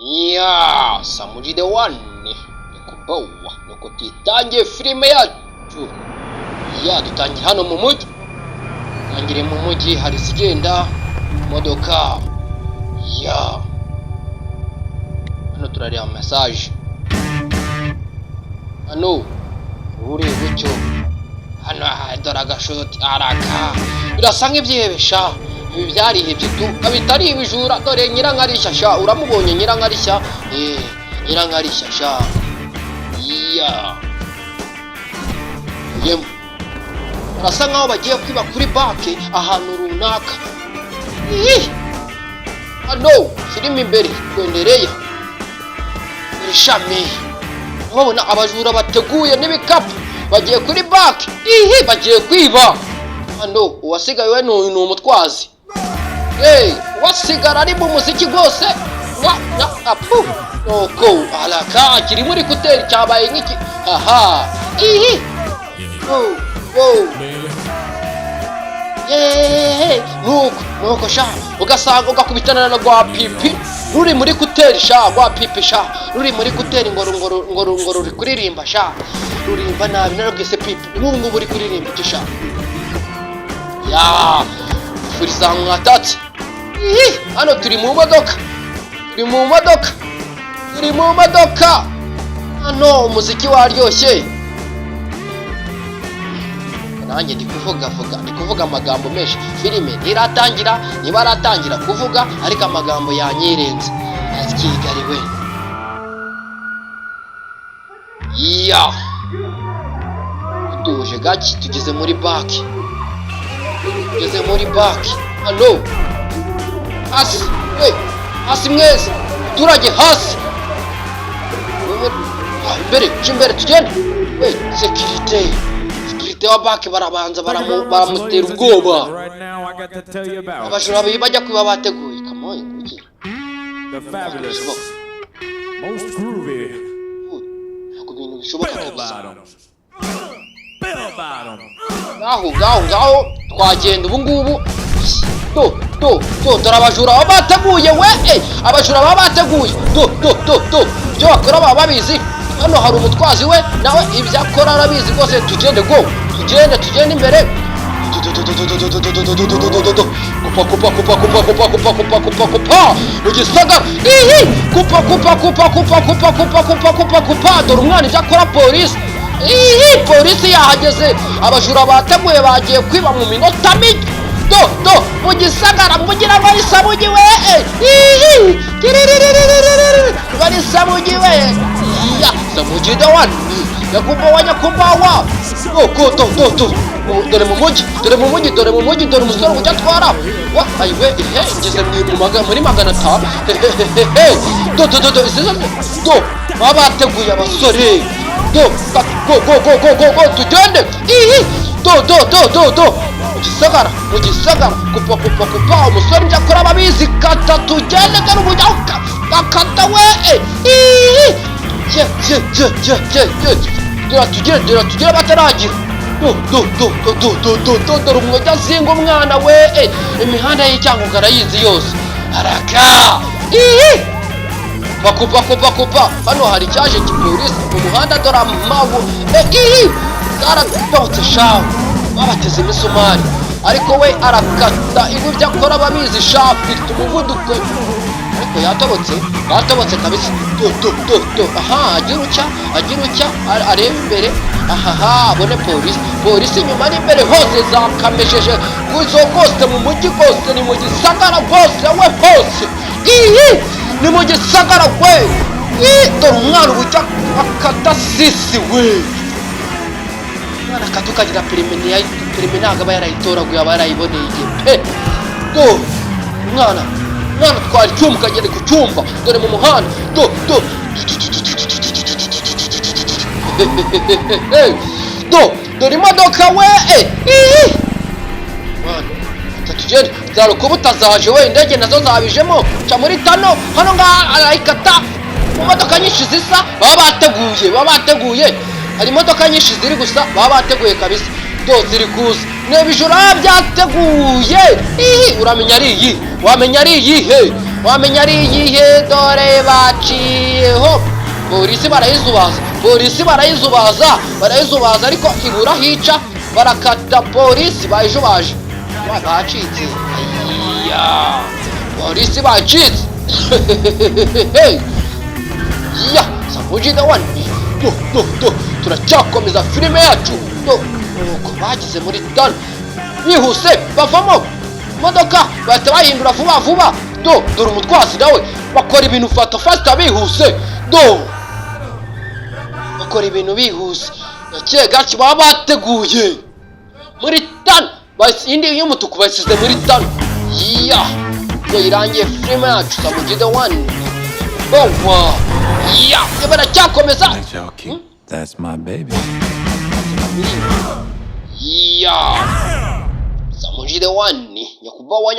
Ya Samujide One nikubawa nuko titangiye filime yacu. Ya dutangiye hano mu mujyi. Tangire mu mujyi hari sigenda modoka. Ya hano turareba message. Hano uri gucyo. Hano dore agashoti araka. Birasa nk'ibyihebesha. Ibi byarihebye tu abitari ibijura dore nyirankarisha sha uramubonye nyirankarisha nyirankarisha sha iya yem arasa nkaho bagiye kwiba kuri banki ahantu runaka. Hano filime imbere kwendereye irishami babona abajura bateguye n'ibikapu bagiye kuri banki bagiye kwiba. Hano uwasigaye we ni umutwazi. Wasigara ari mu muziki rwose apu oko alaka kiri muri kuteri cyabaye nk'iki aha nuko sha ugasanga ugakubitana na rwa pipi ruri muri kuteri sha rwa pipi sha ruri muri kuteri ngoro ruri kuririmba sha rurimba nabi narabwese pipi ubu buri kuririmba sha ya furisa mwatatse. Hano turi mu modoka hano umuziki waryoshye nanjye ndi kuvuga amagambo menshi. Filime ntibaratangira kuvuga ariko amagambo yanyirenze akigariwe. Ya tuje gaki tugeze muri baki hano hasi mwese turage hasi imbere tugende sekirite wa banki barabanza baramutera ubwoba. Abajura bajya kwiba bateguye kamoye nguki ibintu bishoboka kabisa. Ngaho twagenda ubu ngubu dore abajura baba bateguye abajura baba bateguye ibyo bakora baba babizi. Hano hari umutwazi we nawe ibyo akora arabizi rwose. tugende imbere kupa mu gisagara kupa dore umwana ibyo akora polisi yahageze. abajura bateguye bagiye kwiba mu minota mike mu gisagara mugira ngo isamugi we bari samugi we ya samugi the one yakumbawa dore mu mujyi dore umusore ujya atwara ayiwe ngeze muri 500 baba bateguye abasore go tugende mu gisagara kupa umusore njya kora ababizi kata tugende dore umujya bakata we tugere bataragira dore umujya azinga umwana we imihanda y'icyangugu arayizi yose araka kupa hano hari cyaje kipolisi mu muhanda dore amabu zaratotse shawe babateze imisumari ariko we arakata ibi byo akora babizi shafite umuvuduko ariko yatobotse kabisa. agira ucya areba imbere abone polisi inyuma n'imbere hose zakamesheje kuzo kose mu mujyi kose ni mu gisagara hose we hose ni mu gisagara we dore umwana ubucya akata sisi we mwana katukagira perime ntabwo aba yarayitoraguye aba yarayiboneye igihe mwana twari icyuma ukagenda ku cyumba dore mu muhanda dore imodoka we tugende zaro kuba utazaje we indege nazo zabijemo ca muri tano hano ngaha arayikata mu modoka nyinshi zisa baba bateguye hari imodoka nyinshi ziri gusa baba bateguye kabisa ziri kuza n'ibijura byateguye uramenya ari iyi wamenya ari iyihe dore baciyeho polisi barayizubaza ariko ibura hica barakata polisi bayijubaje bacitse polisi bacitse Samuji the one turacyakomeza filime yacu nuko bagize muri tano bihuse bavamo imodoka bahita bahindura vuba dore umutwazi nawe bakora ibintu fasta bihuse bakora ibintu bihuse gake gake baba bateguye muri tano indi y'umutuku basize muri tano ngo irangiye filime yacu Samuji the one baracyakomeza That's my baby. Samuji the one nyakubahwa